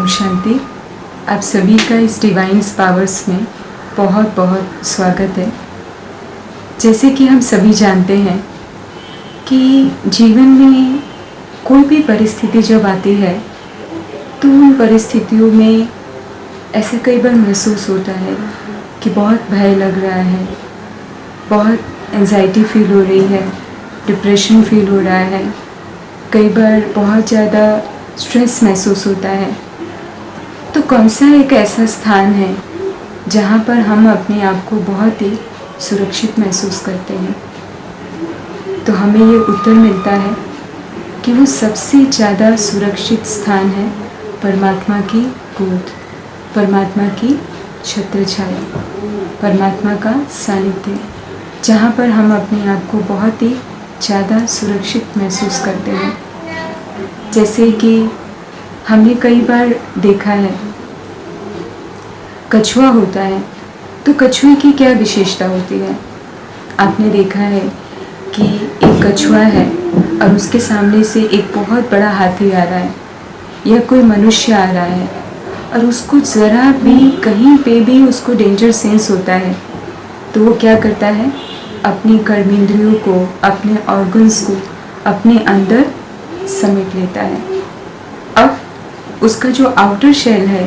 ओम शांति। आप सभी का इस डिवाइन्स पावर्स में बहुत बहुत स्वागत है। जैसे कि हम सभी जानते हैं कि जीवन में कोई भी परिस्थिति जब आती है तो उन परिस्थितियों में ऐसे कई बार महसूस होता है कि बहुत भय लग रहा है, बहुत एंजाइटी फील हो रही है, डिप्रेशन फील हो रहा है, कई बार बहुत ज़्यादा स्ट्रेस महसूस होता है। तो कौन सा एक ऐसा स्थान है जहाँ पर हम अपने आप को बहुत ही सुरक्षित महसूस करते हैं? तो हमें ये उत्तर मिलता है कि वो सबसे ज़्यादा सुरक्षित स्थान है परमात्मा की गोद, परमात्मा की छत्र छाया, परमात्मा का सानिध्य, जहाँ पर हम अपने आप को बहुत ही ज़्यादा सुरक्षित महसूस करते हैं। जैसे कि हमने कई बार देखा है, कछुआ होता है तो कछुए की क्या विशेषता होती है? आपने देखा है कि एक कछुआ है और उसके सामने से एक बहुत बड़ा हाथी आ रहा है या कोई मनुष्य आ रहा है और उसको ज़रा भी कहीं पे भी उसको डेंजर सेंस होता है तो वो क्या करता है? अपनी कर्मेंद्रियों को, अपने ऑर्गन्स को अपने अंदर समेट लेता है। अब उसका जो आउटर शेल है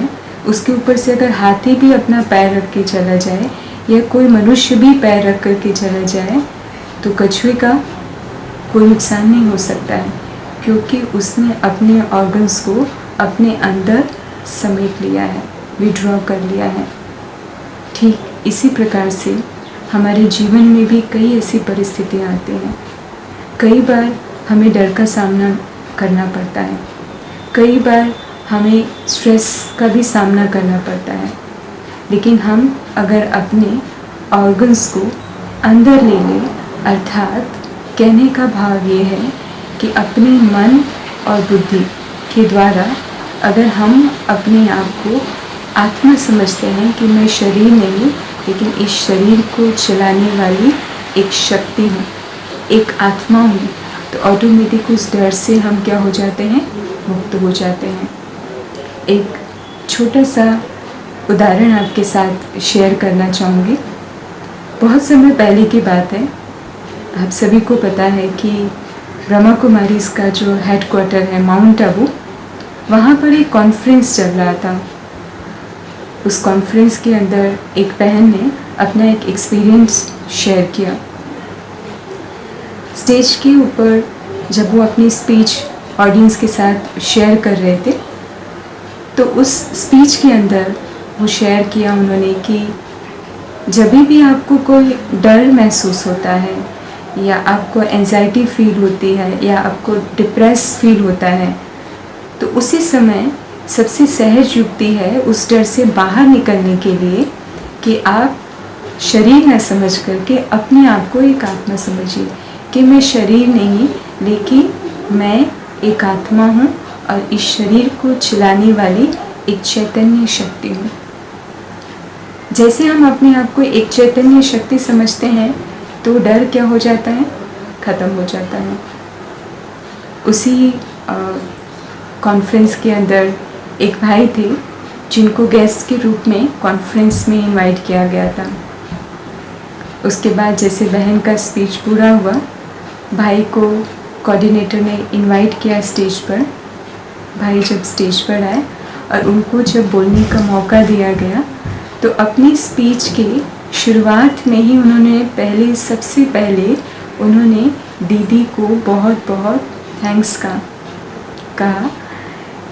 उसके ऊपर से अगर हाथी भी अपना पैर रख के चला जाए या कोई मनुष्य भी पैर रख कर के चला जाए तो कछुए का कोई नुकसान नहीं हो सकता है, क्योंकि उसने अपने ऑर्गन्स को अपने अंदर समेट लिया है, विड्रॉ कर लिया है। ठीक इसी प्रकार से हमारे जीवन में भी कई ऐसी परिस्थितियाँ आती हैं। कई बार हमें डर का सामना करना पड़ता है, कई बार हमें स्ट्रेस का भी सामना करना पड़ता है, लेकिन हम अगर अपने ऑर्गन्स को अंदर ले लें, अर्थात कहने का भाव ये है कि अपने मन और बुद्धि के द्वारा अगर हम अपने आप को आत्मा समझते हैं कि मैं शरीर नहीं लेकिन इस शरीर को चलाने वाली एक शक्ति हूँ, एक आत्मा हूँ, तो ऑटोमेटिक उस डर से हम क्या हो जाते हैं? मुक्त हो जाते हैं। एक छोटा सा उदाहरण आपके साथ शेयर करना चाहूँगी। बहुत समय पहले की बात है। आप सभी को पता है कि ब्रह्मा कुमारीज़ का जो हेडक्वार्टर है माउंट आबू, वहाँ पर एक कॉन्फ्रेंस चल रहा था। उस कॉन्फ्रेंस के अंदर एक बहन ने अपना एक एक्सपीरियंस शेयर किया। स्टेज के ऊपर जब वो अपनी स्पीच ऑडियंस के साथ शेयर कर रहे थे तो उस स्पीच के अंदर वो शेयर किया उन्होंने कि जब भी आपको कोई डर महसूस होता है या आपको एंजाइटी फील होती है या आपको डिप्रेस फील होता है तो उसी समय सबसे सहज युक्ति है उस डर से बाहर निकलने के लिए कि आप शरीर न समझ करके अपने आप को एक आत्मा समझिए कि मैं शरीर नहीं लेकिन मैं एक आत्मा हूँ और इस शरीर को चलाने वाली एक चैतन्य शक्ति हूँ। जैसे हम अपने आप को एक चैतन्य शक्ति समझते हैं तो डर क्या हो जाता है? ख़त्म हो जाता है। उसी कॉन्फ्रेंस के अंदर एक भाई थे जिनको गेस्ट के रूप में कॉन्फ्रेंस में इनवाइट किया गया था। उसके बाद जैसे बहन का स्पीच पूरा हुआ, भाई को कोऑर्डिनेटर ने इनवाइट किया स्टेज पर। भाई जब स्टेज पर आए और उनको जब बोलने का मौका दिया गया तो अपनी स्पीच के शुरुआत में ही उन्होंने सबसे पहले उन्होंने दीदी को बहुत बहुत थैंक्स कहा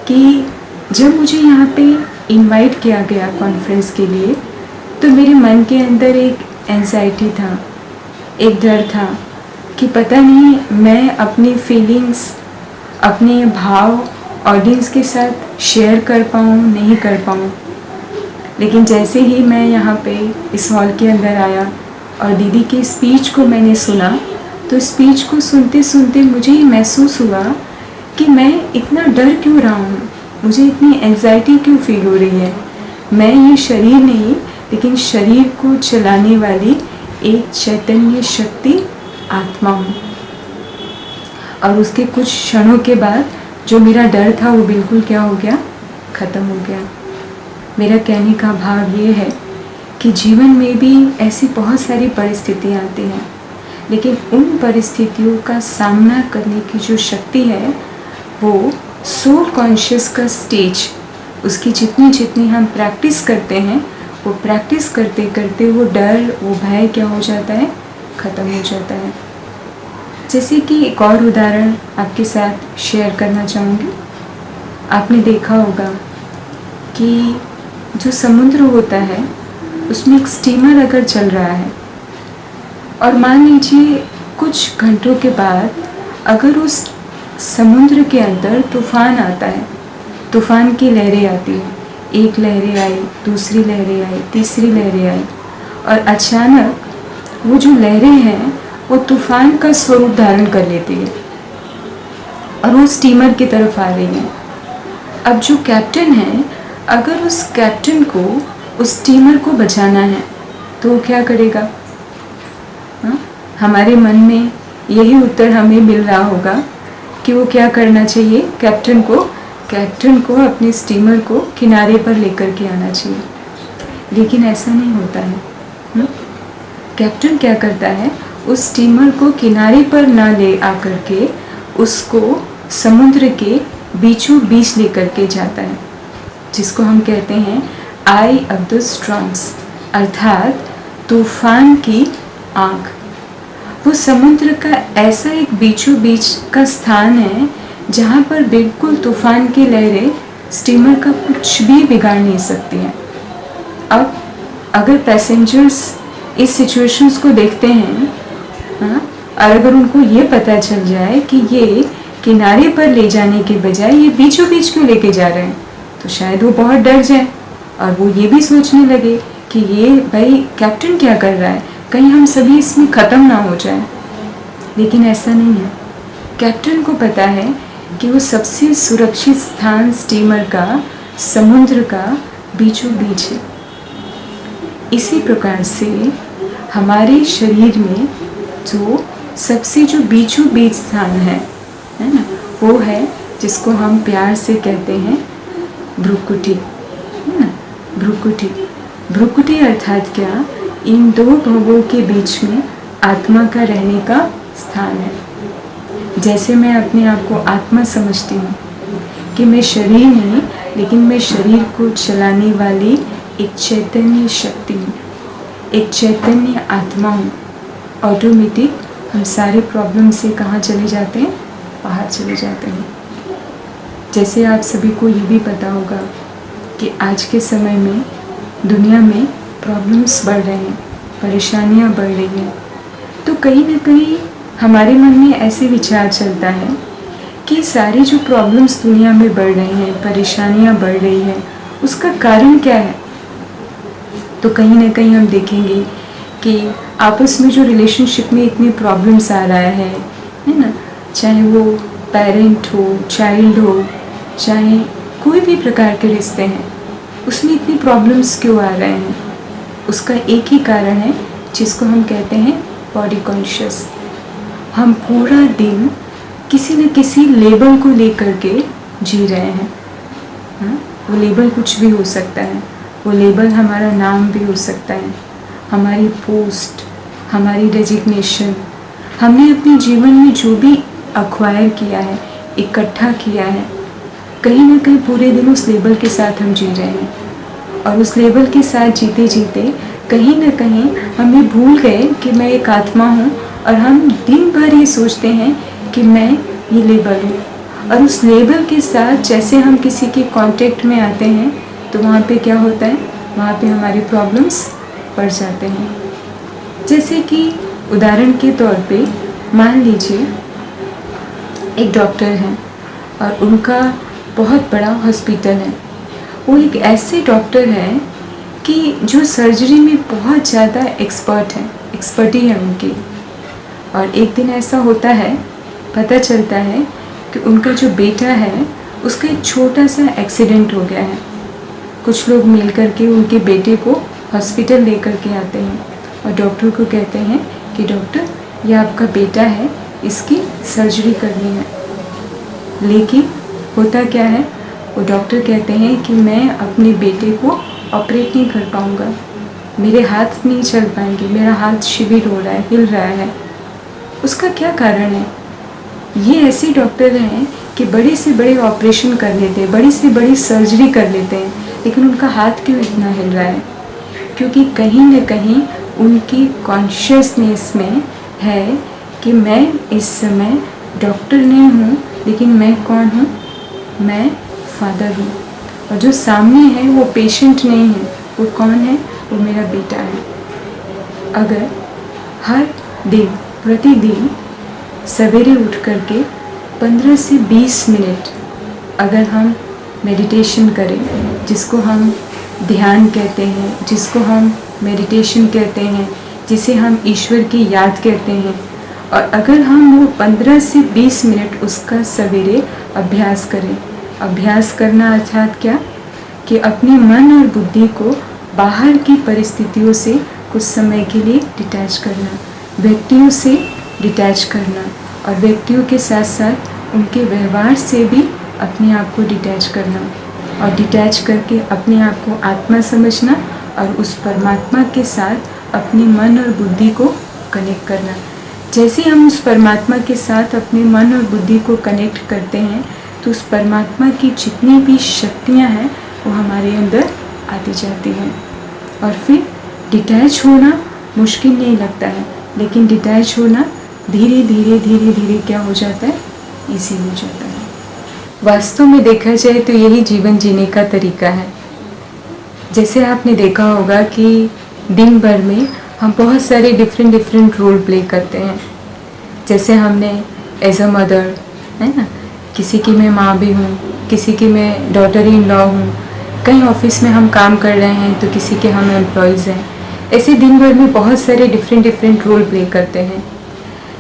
कि जब मुझे यहाँ पे इनवाइट किया गया कॉन्फ्रेंस के लिए तो मेरे मन के अंदर एक एंजाइटी था, एक डर था कि पता नहीं मैं अपनी फीलिंग्स, अपने भाव ऑडियंस के साथ शेयर कर पाऊँ नहीं कर पाऊँ। लेकिन जैसे ही मैं यहाँ पे इस हॉल के अंदर आया और दीदी की स्पीच को मैंने सुना तो स्पीच को सुनते सुनते मुझे ये महसूस हुआ कि मैं इतना डर क्यों रहा हूँ, मुझे इतनी एंजाइटी क्यों फील हो रही है। मैं ये शरीर नहीं लेकिन शरीर को चलाने वाली एक चैतन्य शक्ति आत्मा हूँ। और उसके कुछ क्षणों के बाद जो मेरा डर था वो बिल्कुल क्या हो गया? ख़त्म हो गया। मेरा कहने का भाव ये है कि जीवन में भी ऐसी बहुत सारी परिस्थितियाँ आती हैं, लेकिन उन परिस्थितियों का सामना करने की जो शक्ति है वो सोल कॉन्शियस का स्टेज, उसकी जितनी जितनी हम प्रैक्टिस करते हैं, वो प्रैक्टिस करते करते वो डर, वो भय क्या हो जाता है, ख़त्म हो जाता है। जैसे कि एक और उदाहरण आपके साथ शेयर करना चाहूँगी। आपने देखा होगा कि जो समुद्र होता है उसमें एक स्टीमर अगर चल रहा है और मान लीजिए कुछ घंटों के बाद अगर उस समुद्र के अंदर तूफ़ान आता है, तूफ़ान की लहरें आती हैं, एक लहरें आई, दूसरी लहरें आई, तीसरी लहरें आई और अचानक वो जो लहरें हैं वो तूफ़ान का स्वरूप धारण कर लेती है और वो स्टीमर की तरफ आ रही हैं। अब जो कैप्टन है, अगर उस कैप्टन को उस स्टीमर को बचाना है तो वो क्या करेगा? हाँ? हमारे मन में यही उत्तर हमें मिल रहा होगा कि वो क्या करना चाहिए, कैप्टन को अपने स्टीमर को किनारे पर लेकर के आना चाहिए। लेकिन ऐसा नहीं होता है। कैप्टन क्या करता है, उस स्टीमर को किनारे पर ना ले आकर के उसको समुद्र के बीचों बीच लेकर के जाता है, जिसको हम कहते हैं आई ऑफ द स्टॉर्म्स, अर्थात तूफान की आँख। वो समुद्र का ऐसा एक बीचों बीच का स्थान है जहाँ पर बिल्कुल तूफान की लहरें स्टीमर का कुछ भी बिगाड़ नहीं सकती हैं। अब अगर पैसेंजर्स इस सिचुएशंस को देखते हैं, हाँ, और अगर उनको ये पता चल जाए कि ये किनारे पर ले जाने के बजाय ये बीचों बीच क्यों लेके जा रहे हैं, तो शायद वो बहुत डर जाए और वो ये भी सोचने लगे कि ये भाई कैप्टन क्या कर रहा है, कहीं हम सभी इसमें ख़त्म ना हो जाए। लेकिन ऐसा नहीं है। कैप्टन को पता है कि वो सबसे सुरक्षित स्थान स्टीमर का समुद्र का बीचों बीच है। इसी प्रकार से हमारे शरीर में जो बीचों बीच स्थान है ना, वो है जिसको हम प्यार से कहते हैं भ्रुकुटी, है ना। भ्रुकुटी अर्थात क्या, इन दो भवों के बीच में आत्मा का रहने का स्थान है। जैसे मैं अपने आप को आत्मा समझती हूँ कि मैं शरीर नहीं, लेकिन मैं शरीर को चलाने वाली एक चैतन्य शक्ति हूँ, एक चैतन्य आत्मा हूँ। ऑटोमेटिक हम सारे प्रॉब्लम से कहाँ चले जाते हैं, बाहर चले जाते हैं। जैसे आप सभी को ये भी पता होगा कि आज के समय में दुनिया में प्रॉब्लम्स बढ़ रहे हैं, परेशानियाँ बढ़ रही हैं, तो कहीं ना कहीं हमारे मन में ऐसे विचार चलता है कि सारी जो प्रॉब्लम्स दुनिया में बढ़ रही हैं, परेशानियाँ बढ़ रही हैं, उसका कारण क्या है। तो कहीं ना कहीं हम देखेंगे कि आपस में जो रिलेशनशिप में इतनी प्रॉब्लम्स आ रहा है ना, चाहे वो पेरेंट हो, चाइल्ड हो, चाहे कोई भी प्रकार के रिश्ते हैं, उसमें इतनी प्रॉब्लम्स क्यों आ रहे हैं, उसका एक ही कारण है जिसको हम कहते हैं बॉडी कॉन्शियस। हम पूरा दिन किसी न किसी लेबल को लेकर के जी रहे हैं। हाँ, वो लेबल कुछ भी हो सकता है, वो लेबल हमारा नाम भी हो सकता है, हमारी पोस्ट, हमारी डेजिग्नेशन, हमने अपने जीवन में जो भी अक्वायर किया है, इकट्ठा किया है, कहीं ना कहीं पूरे दिन उस लेबल के साथ हम जी रहे हैं। और उस लेबल के साथ जीते जीते कहीं ना कहीं हम ये भूल गए कि मैं एक आत्मा हूँ, और हम दिन भर ये सोचते हैं कि मैं ये लेबल हूँ। और उस लेबल के साथ जैसे हम किसी के कांटेक्ट में आते हैं तो वहाँ पे क्या होता है, वहाँ पे हमारे प्रॉब्लम्स बढ़ जाते हैं। जैसे कि उदाहरण के तौर पे मान लीजिए एक डॉक्टर हैं और उनका बहुत बड़ा हॉस्पिटल है। वो एक ऐसे डॉक्टर हैं कि जो सर्जरी में बहुत ज़्यादा एक्सपर्टी है उनकी। और एक दिन ऐसा होता है, पता चलता है कि उनका जो बेटा है उसका एक छोटा सा एक्सीडेंट हो गया है। कुछ लोग मिल कर के उनके बेटे को हॉस्पिटल लेकर के आते हैं और डॉक्टर को कहते हैं कि डॉक्टर, ये आपका बेटा है, इसकी सर्जरी करनी है। लेकिन होता क्या है, वो डॉक्टर कहते हैं कि मैं अपने बेटे को ऑपरेट नहीं कर पाऊँगा, मेरे हाथ नहीं चल पाएंगे, मेरा हाथ शिविर हो रहा है, हिल रहा है। उसका क्या कारण है? ये ऐसे डॉक्टर हैं कि बड़े से बड़े ऑपरेशन कर लेते हैं, बड़ी से बड़ी सर्जरी कर लेते हैं, लेकिन उनका हाथ क्यों इतना हिल रहा है? क्योंकि कहीं न कहीं उनकी कॉन्शियसनेस में है कि मैं इस समय डॉक्टर नहीं हूँ, लेकिन मैं कौन हूँ? मैं फादर हूँ। और जो सामने है वो पेशेंट नहीं है, वो कौन है? वो मेरा बेटा है। अगर हर दिन प्रतिदिन सवेरे उठ कर के 15 से 20 मिनट अगर हम मेडिटेशन करें, जिसको हम ध्यान कहते हैं, जिसको हम मेडिटेशन कहते हैं, जिसे हम ईश्वर की याद कहते हैं, और अगर हम वो 15 से 20 मिनट उसका सवेरे अभ्यास करें। अभ्यास करना अर्थात क्या? कि अपने मन और बुद्धि को बाहर की परिस्थितियों से कुछ समय के लिए डिटैच करना, व्यक्तियों से डिटैच करना, और व्यक्तियों के साथ साथ उनके व्यवहार से भी अपने आप को डिटैच करना, और डिटैच करके अपने आप को आत्मा समझना और उस परमात्मा के साथ अपने मन और बुद्धि को कनेक्ट करना। जैसे हम उस परमात्मा के साथ अपने मन और बुद्धि को कनेक्ट करते हैं तो उस परमात्मा की जितनी भी शक्तियाँ हैं वो हमारे अंदर आती जाती हैं, और फिर डिटैच होना मुश्किल नहीं लगता है, लेकिन डिटैच होना धीरे धीरे धीरे धीरे क्या हो जाता है? ईजी हो जाता है। वास्तव में देखा जाए तो यही जीवन जीने का तरीका है। जैसे आपने देखा होगा कि दिन भर में हम बहुत सारे डिफरेंट रोल प्ले करते हैं। जैसे हमने एज अ मदर, है ना, किसी की मैं माँ भी हूँ, किसी की मैं डॉटर इन लॉ हूँ, कहीं ऑफिस में हम काम कर रहे हैं तो किसी के हम एम्प्लॉयज़ हैं। ऐसे दिन भर में बहुत सारे डिफरेंट रोल प्ले करते हैं।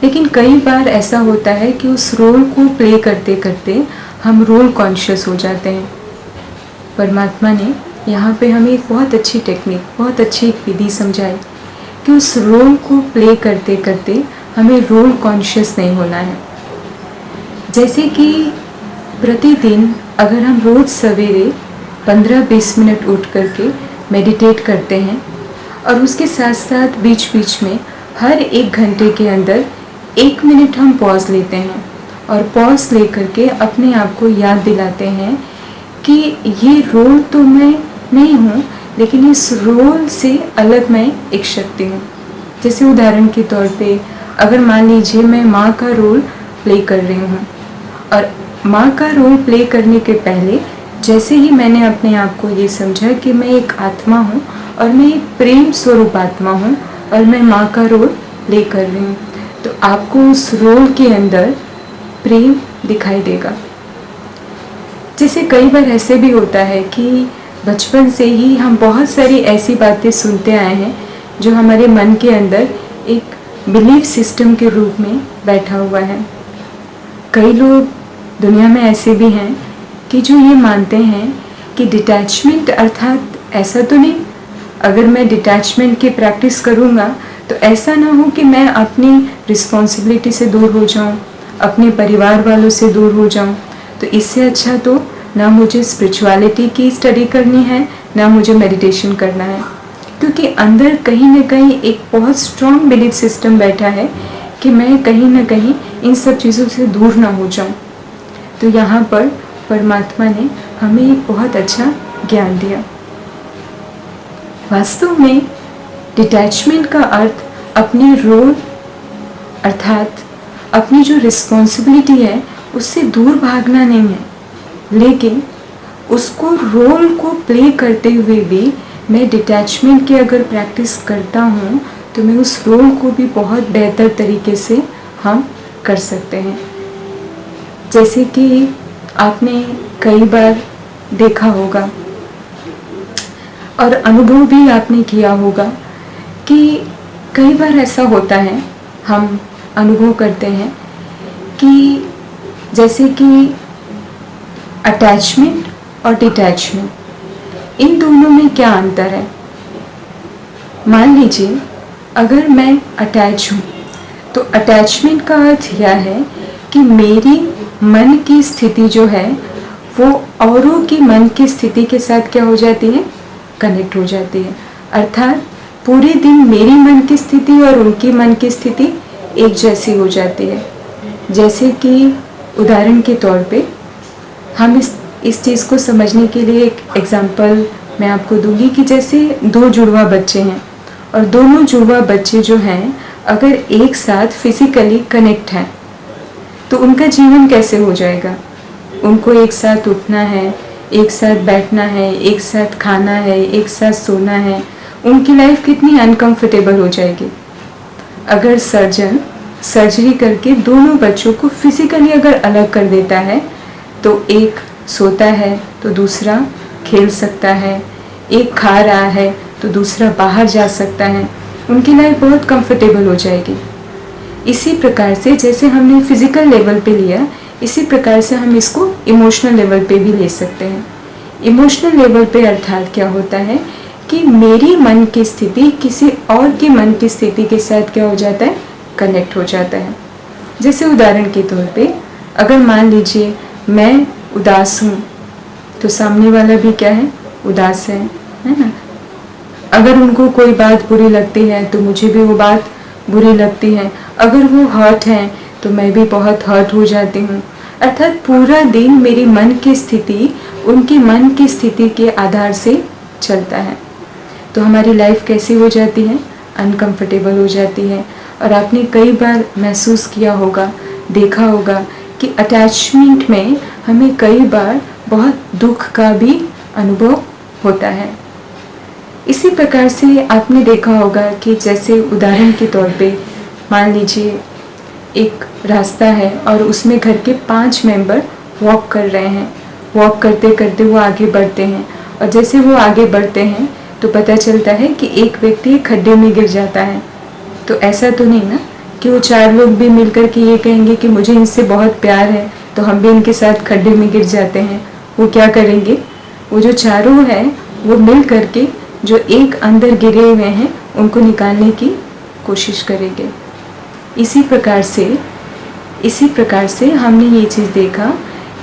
लेकिन कई बार ऐसा होता है कि उस रोल को प्ले करते करते हम रोल कॉन्शियस हो जाते हैं। परमात्मा ने यहाँ पे हमें एक बहुत अच्छी टेक्निक, बहुत अच्छी एक विधि समझाई कि उस रोल को प्ले करते करते हमें रोल कॉन्शियस नहीं होना है। जैसे कि प्रतिदिन अगर हम रोज़ सवेरे 15-20 मिनट उठ करके मेडिटेट करते हैं, और उसके साथ साथ बीच बीच में हर 1 घंटे के अंदर 1 मिनट हम पॉज लेते हैं, और पॉज ले करके अपने आप को याद दिलाते हैं कि ये रोल तो मैं नहीं हूँ, लेकिन इस रोल से अलग मैं एक शक्ति हूँ। जैसे उदाहरण के तौर पे अगर मान लीजिए मैं माँ का रोल प्ले कर रही हूँ, और माँ का रोल प्ले करने के पहले जैसे ही मैंने अपने आप को ये समझा कि मैं एक आत्मा हूँ और मैं एक प्रेम स्वरूप आत्मा हूँ और मैं माँ का रोल प्ले कर रही हूँ, तो आपको उस रोल के अंदर प्रेम दिखाई देगा। जैसे कई बार ऐसे भी होता है कि बचपन से ही हम बहुत सारी ऐसी बातें सुनते आए हैं जो हमारे मन के अंदर एक बिलीफ सिस्टम के रूप में बैठा हुआ है। कई लोग दुनिया में ऐसे भी हैं कि जो ये मानते हैं कि डिटैचमेंट अर्थात ऐसा तो नहीं, अगर मैं डिटैचमेंट की प्रैक्टिस करूँगा तो ऐसा ना हो कि मैं अपनी रिस्पॉन्सिबिलिटी से दूर हो जाऊँ, अपने परिवार वालों से दूर हो जाऊँ। तो इससे अच्छा तो ना मुझे स्पिरिचुअलिटी की स्टडी करनी है, ना मुझे मेडिटेशन करना है, क्योंकि अंदर कहीं ना कहीं एक बहुत स्ट्रॉन्ग बिलीफ सिस्टम बैठा है कि मैं कहीं ना कहीं इन सब चीज़ों से दूर ना हो जाऊँ। तो यहाँ पर परमात्मा ने हमें एक बहुत अच्छा ज्ञान दिया। वास्तव में डिटैचमेंट का अर्थ अपने रोल अर्थात अपनी जो रिस्पॉन्सिबिलिटी है उससे दूर भागना नहीं है, लेकिन उसको रोल को प्ले करते हुए भी मैं डिटैचमेंट की अगर प्रैक्टिस करता हूँ तो मैं उस रोल को भी बहुत बेहतर तरीके से हम कर सकते हैं। जैसे कि आपने कई बार देखा होगा और अनुभव भी आपने किया होगा कि कई बार ऐसा होता है, हम अनुभव करते हैं कि जैसे कि अटैचमेंट और डिटैचमेंट, इन दोनों में क्या अंतर है। मान लीजिए अगर मैं अटैच हूँ तो अटैचमेंट का अर्थ यह है कि मेरी मन की स्थिति जो है वो औरों की मन की स्थिति के साथ क्या हो जाती है, कनेक्ट हो जाती है। अर्थात पूरे दिन मेरी मन की स्थिति और उनकी मन की स्थिति एक जैसी हो जाती है। जैसे कि उदाहरण के तौर पे हम इस चीज़ को समझने के लिए एक एग्जांपल मैं आपको दूंगी कि जैसे दो जुड़वा बच्चे हैं और दोनों जुड़वा बच्चे जो हैं अगर एक साथ फिजिकली कनेक्ट हैं तो उनका जीवन कैसे हो जाएगा। उनको एक साथ उठना है, एक साथ बैठना है, एक साथ खाना है, एक साथ सोना है। उनकी लाइफ कितनी अनकंफर्टेबल हो जाएगी। अगर सर्जन सर्जरी करके दोनों बच्चों को फिजिकली अगर अलग कर देता है तो एक सोता है तो दूसरा खेल सकता है, एक खा रहा है तो दूसरा बाहर जा सकता है। उनकी लाइफ बहुत कंफर्टेबल हो जाएगी। इसी प्रकार से जैसे हमने फिजिकल लेवल पे लिया, इसी प्रकार से हम इसको इमोशनल लेवल पे भी ले सकते हैं। इमोशनल लेवल पे अर्थात क्या होता है कि मेरी मन की स्थिति किसी और की मन की स्थिति के साथ क्या हो जाता है, कनेक्ट हो जाता है। जैसे उदाहरण के तौर पे अगर मान लीजिए मैं उदास हूँ तो सामने वाला भी क्या है, उदास है ना। अगर उनको कोई बात बुरी लगती है तो मुझे भी वो बात बुरी लगती है। अगर वो हर्ट हैं तो मैं भी बहुत हर्ट हो जाती हूँ। अर्थात पूरा दिन मेरी मन की स्थिति उनकी मन की स्थिति के आधार से चलता है। तो हमारी लाइफ कैसी हो जाती है, अनकंफर्टेबल हो जाती है। और आपने कई बार महसूस किया होगा, देखा होगा कि अटैचमेंट में हमें कई बार बहुत दुख का भी अनुभव होता है। इसी प्रकार से आपने देखा होगा कि जैसे उदाहरण के तौर पे मान लीजिए एक रास्ता है और उसमें घर के 5 मेंबर वॉक कर रहे हैं। वॉक करते करते वो आगे बढ़ते हैं और जैसे वो आगे बढ़ते हैं तो पता चलता है कि एक व्यक्ति खड्डे में गिर जाता है। तो ऐसा तो नहीं ना कि वो 4 लोग भी मिलकर के ये कहेंगे कि मुझे इनसे बहुत प्यार है तो हम भी इनके साथ खड्डे में गिर जाते हैं। वो क्या करेंगे, वो जो चारों हैं वो मिल करके जो एक अंदर गिरे हुए हैं उनको निकालने की कोशिश करेंगे। इसी प्रकार से हमने ये चीज़ देखा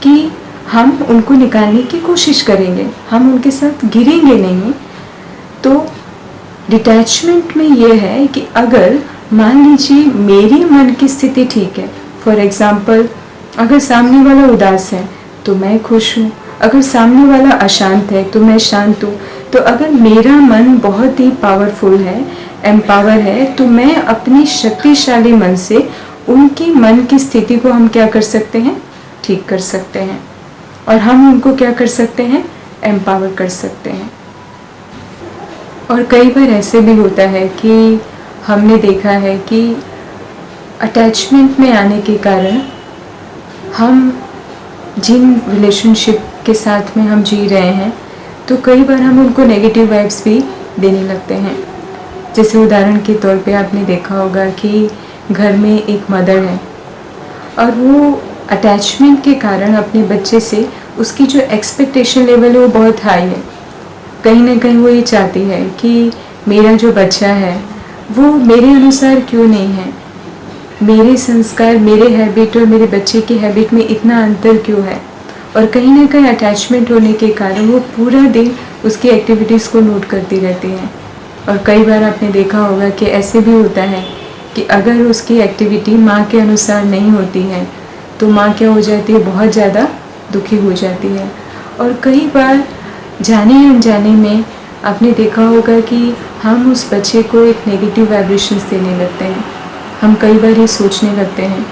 कि हम उनको निकालने की कोशिश करेंगे, हम उनके साथ गिरेंगे नहीं। तो डिटैचमेंट में ये है कि अगर मान लीजिए मेरी मन की स्थिति ठीक है, फॉर एग्ज़ाम्पल अगर सामने वाला उदास है तो मैं खुश हूँ, अगर सामने वाला अशांत है तो मैं शांत हूँ। तो अगर मेरा मन बहुत ही पावरफुल है, एम्पावर है, तो मैं अपनी शक्तिशाली मन से उनकी मन की स्थिति को हम क्या कर सकते हैं, ठीक कर सकते हैं। और हम उनको क्या कर सकते हैं, एम्पावर कर सकते हैं। और कई बार ऐसे भी होता है कि हमने देखा है कि अटैचमेंट में आने के कारण हम जिन रिलेशनशिप के साथ में हम जी रहे हैं तो कई बार हम उनको नेगेटिव वाइब्स भी देने लगते हैं। जैसे उदाहरण के तौर पे आपने देखा होगा कि घर में एक मदर है और वो अटैचमेंट के कारण अपने बच्चे से उसकी जो एक्सपेक्टेशन लेवल है वो बहुत हाई है। कहीं ना कहीं वो ये चाहती है कि मेरा जो बच्चा है वो मेरे अनुसार क्यों नहीं है, मेरे संस्कार, मेरे हैबिट और मेरे बच्चे की हैबिट में इतना अंतर क्यों है। और कहीं ना कहीं अटैचमेंट होने के कारण वो पूरा दिन उसकी एक्टिविटीज़ को नोट करती रहती है। और कई बार आपने देखा होगा कि ऐसे भी होता है कि अगर उसकी एक्टिविटी माँ के अनुसार नहीं होती है तो माँ क्या हो जाती है, बहुत ज़्यादा दुखी हो जाती है। और कई बार जाने अनजाने में आपने देखा होगा कि हम उस बच्चे को एक नेगेटिव वाइब्रेशंस देने लगते हैं। हम कई बार ये सोचने लगते हैं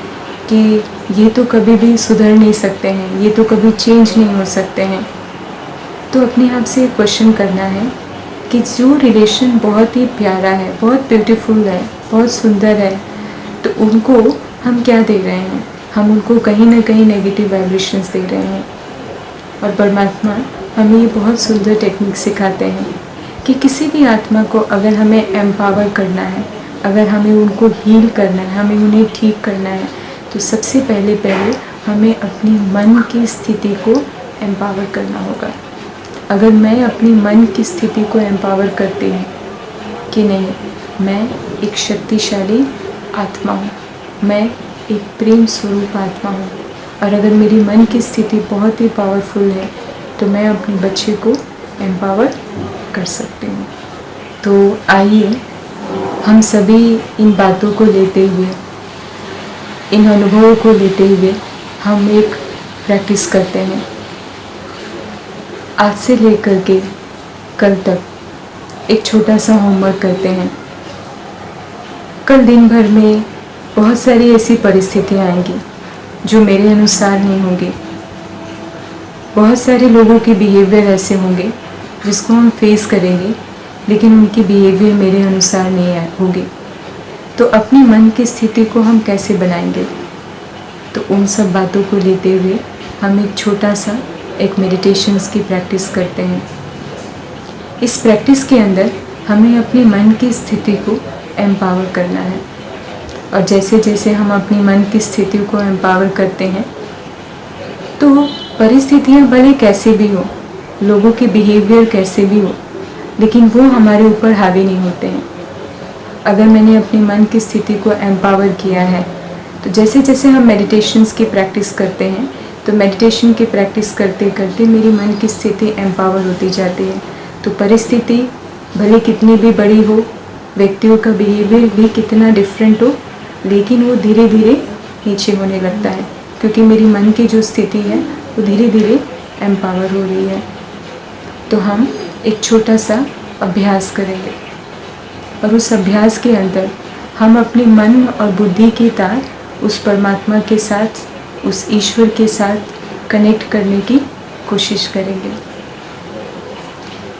कि ये तो कभी भी सुधर नहीं सकते हैं, ये तो कभी चेंज नहीं हो सकते हैं। तो अपने आप से क्वेश्चन करना है कि जो रिलेशन बहुत ही प्यारा है, बहुत ब्यूटीफुल है, बहुत सुंदर है, तो उनको हम क्या दे रहे हैं, हम उनको कहीं ना कहीं नेगेटिव वाइब्रेशंस दे रहे हैं। और परमात्मा हमें ये बहुत सुंदर टेक्निक सिखाते हैं कि किसी भी आत्मा को अगर हमें एम्पावर करना है, अगर हमें उनको हील करना है, हमें उन्हें ठीक करना है, तो सबसे पहले हमें अपनी मन की स्थिति को एम्पावर करना होगा। अगर मैं अपनी मन की स्थिति को एम्पावर करती हूँ कि नहीं, मैं एक शक्तिशाली आत्मा हूँ, मैं एक प्रेम स्वरूप आत्मा हूँ, और अगर मेरी मन की स्थिति बहुत ही पावरफुल है तो मैं अपने बच्चे को एम्पावर कर सकती हूँ। तो आइए हम सभी इन बातों को लेते हुए, इन अनुभवों को लेते हुए हम एक प्रैक्टिस करते हैं। आज से लेकर के कल तक एक छोटा सा होमवर्क करते हैं। कल दिन भर में बहुत सारी ऐसी परिस्थितियाँ आएंगी जो मेरे अनुसार नहीं होंगी। बहुत सारे लोगों के बिहेवियर ऐसे होंगे जिसको हम फेस करेंगे, लेकिन उनकी बिहेवियर मेरे अनुसार नहीं होगी। तो अपनी मन की स्थिति को हम कैसे बनाएंगे? तो उन सब बातों को लेते हुए हम एक छोटा सा एक मेडिटेशंस की प्रैक्टिस करते हैं। इस प्रैक्टिस के अंदर हमें अपनी मन की स्थिति को एम्पावर करना है। और जैसे जैसे हम अपनी मन की स्थिति को एम्पावर करते हैं तो परिस्थितियाँ भले कैसे भी हो, लोगों के बिहेवियर कैसे भी हो, लेकिन वो हमारे ऊपर हावी नहीं होते हैं। अगर मैंने अपनी मन की स्थिति को एम्पावर किया है तो जैसे जैसे हम मेडिटेशंस की प्रैक्टिस करते हैं तो मेडिटेशन की प्रैक्टिस करते करते मेरी मन की स्थिति एम्पावर होती जाती है। तो परिस्थिति भले कितनी भी बड़ी हो, व्यक्तियों का बिहेवियर भी कितना डिफरेंट हो, लेकिन वो धीरे धीरे नीचे होने लगता है, क्योंकि मेरी मन की जो स्थिति है वो धीरे धीरे एम्पावर हो रही है। तो हम एक छोटा सा अभ्यास करेंगे और उस अभ्यास के अंदर हम अपनी मन और बुद्धि की तार उस परमात्मा के साथ, उस ईश्वर के साथ कनेक्ट करने की कोशिश करेंगे।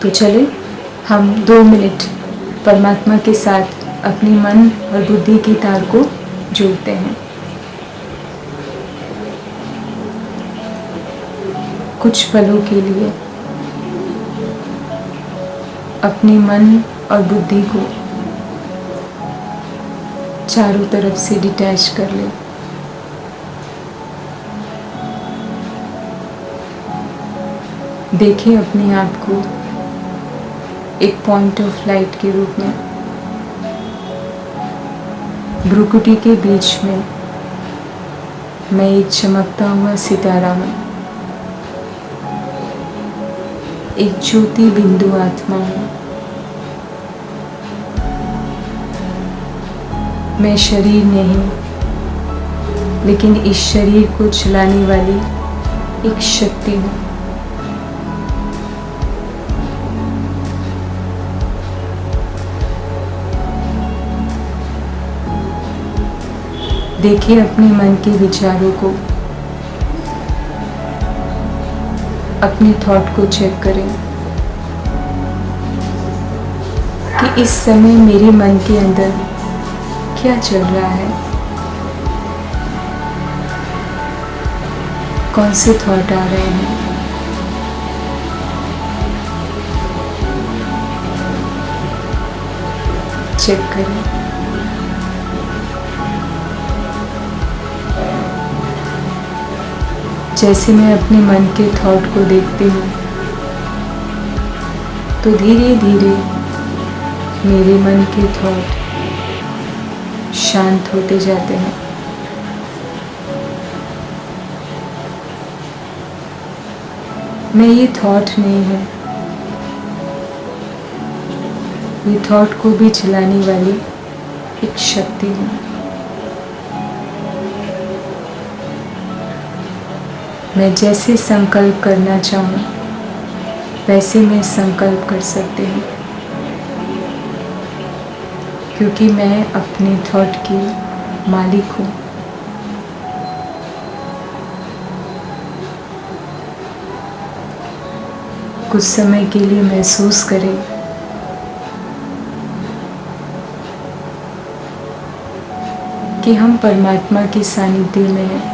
तो चले हम 2 मिनट परमात्मा के साथ अपनी मन और बुद्धि की तार को जोड़ते हैं। कुछ पलों के लिए अपनी मन और बुद्धि को चारों तरफ से डिटैच कर ले। देखें अपने आप को एक पॉइंट ऑफ लाइट के रूप में। भ्रुकुटी के बीच में मैं एक चमकता हुआ सितारा हूँ, एक ज्योति बिंदु आत्मा हूँ। मैं शरीर नहीं, लेकिन इस शरीर को चलाने वाली एक शक्ति हूँ। देखिए अपने मन के विचारों को, अपने थॉट को चेक करें कि इस समय मेरे मन के अंदर क्या चल रहा है, कौन से थॉट आ रहे हैं। चेक करें। जैसे मैं अपने मन के थॉट को देखती हूँ तो धीरे धीरे मेरे मन के थॉट शांत होते जाते हैं। मैं ये थॉट नहीं हूँ, ये थॉट को भी चलाने वाली एक शक्ति हूँ। मैं जैसे संकल्प करना चाहूँ वैसे मैं संकल्प कर सकती हूँ, क्योंकि मैं अपने थॉट की मालिक हूँ। कुछ समय के लिए महसूस करें कि हम परमात्मा की सानिध्य में हैं,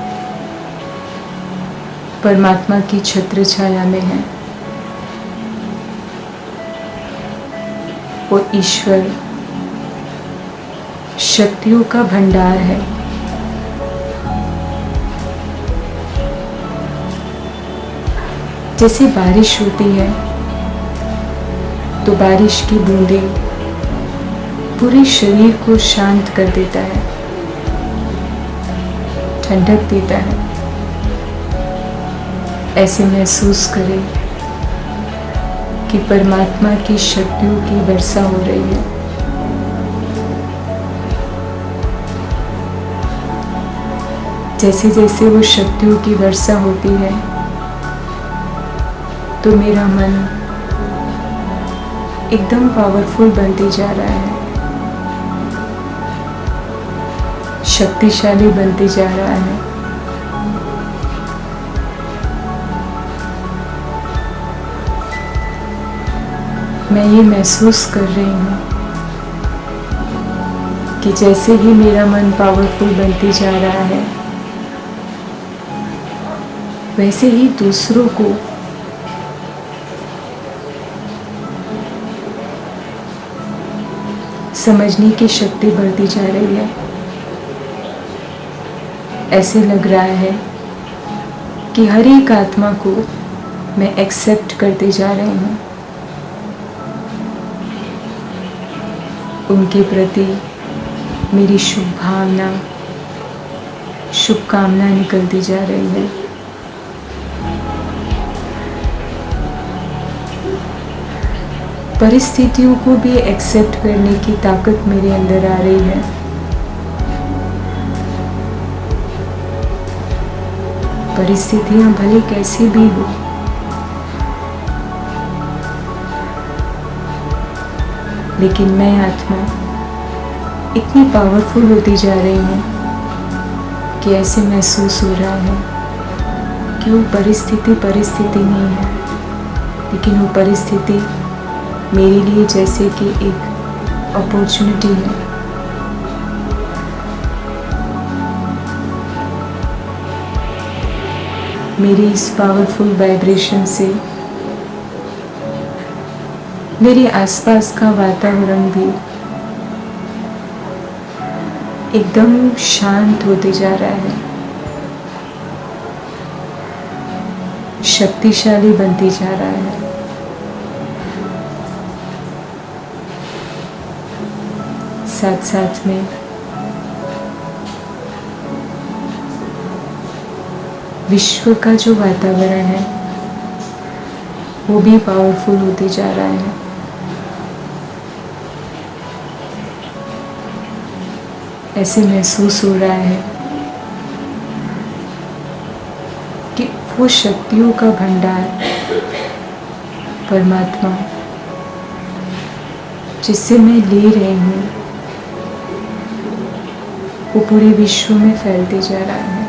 परमात्मा की छत्र छाया में हैं। वो ईश्वर शक्तियों का भंडार है। जैसे बारिश होती है तो बारिश की बूंदें पूरे शरीर को शांत कर देता है, ठंडक देता है। ऐसे महसूस करें कि परमात्मा की शक्तियों की वर्षा हो रही है। जैसे जैसे वो शक्तियों की वर्षा होती है तो मेरा मन एकदम पावरफुल बनते जा रहा है, शक्तिशाली बनते जा रहा है। मैं ये महसूस कर रही हूँ कि जैसे ही मेरा मन पावरफुल बनते जा रहा है, वैसे ही दूसरों को समझने की शक्ति बढ़ती जा रही है। ऐसे लग रहा है कि हर एक आत्मा को मैं एक्सेप्ट करते जा रही हूँ। उनके प्रति मेरी शुभ भावना, शुभकामना निकलती जा रही है। परिस्थितियों को भी एक्सेप्ट करने की ताकत मेरे अंदर आ रही है। परिस्थितियां भले कैसी भी हो, लेकिन मैं आत्मा इतनी पावरफुल होती जा रही हूँ कि ऐसे महसूस हो रहा है कि वो परिस्थिति नहीं है, लेकिन वो परिस्थिति मेरे लिए जैसे कि एक अपॉर्चुनिटी है। मेरी इस पावरफुल वाइब्रेशन से मेरे आसपास का वातावरण भी एकदम शांत होते जा रहा है, शक्तिशाली बनते जा रहा है। साथ साथ में विश्व का जो वातावरण है वो भी पावरफुल होते जा रहा है। ऐसे महसूस हो रहा है कि वो शक्तियों का भंडार परमात्मा जिससे मैं ले रही हूँ वो पूरे विश्व में फैलते जा रहा है।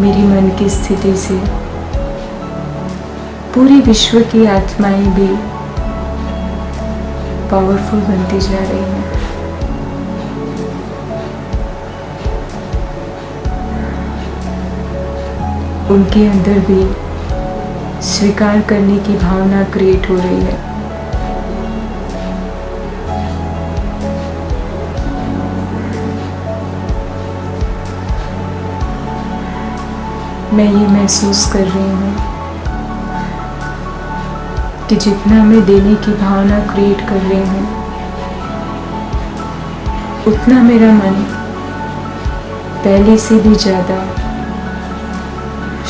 मेरी मन की स्थिति से पूरे विश्व की आत्माएं भी पावरफुल बनती जा रही हैं। उनके अंदर भी स्वीकार करने की भावना क्रिएट हो रही है। मैं ये महसूस कर रही हूँ कि जितना मैं देने की भावना क्रिएट कर रही हूँ, उतना मेरा मन पहले से भी ज़्यादा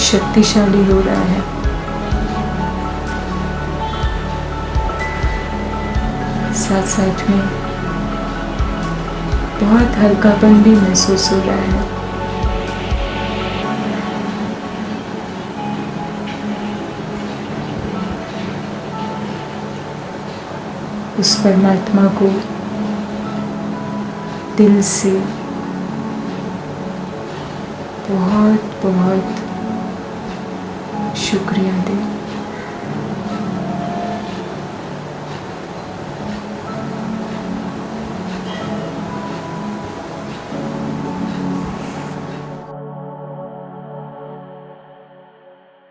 शक्तिशाली हो रहा है। साथ साथ में बहुत हल्कापन भी महसूस हो रहा है। उस परमात्मा को दिल से बहुत बहुत शुक्रिया दें।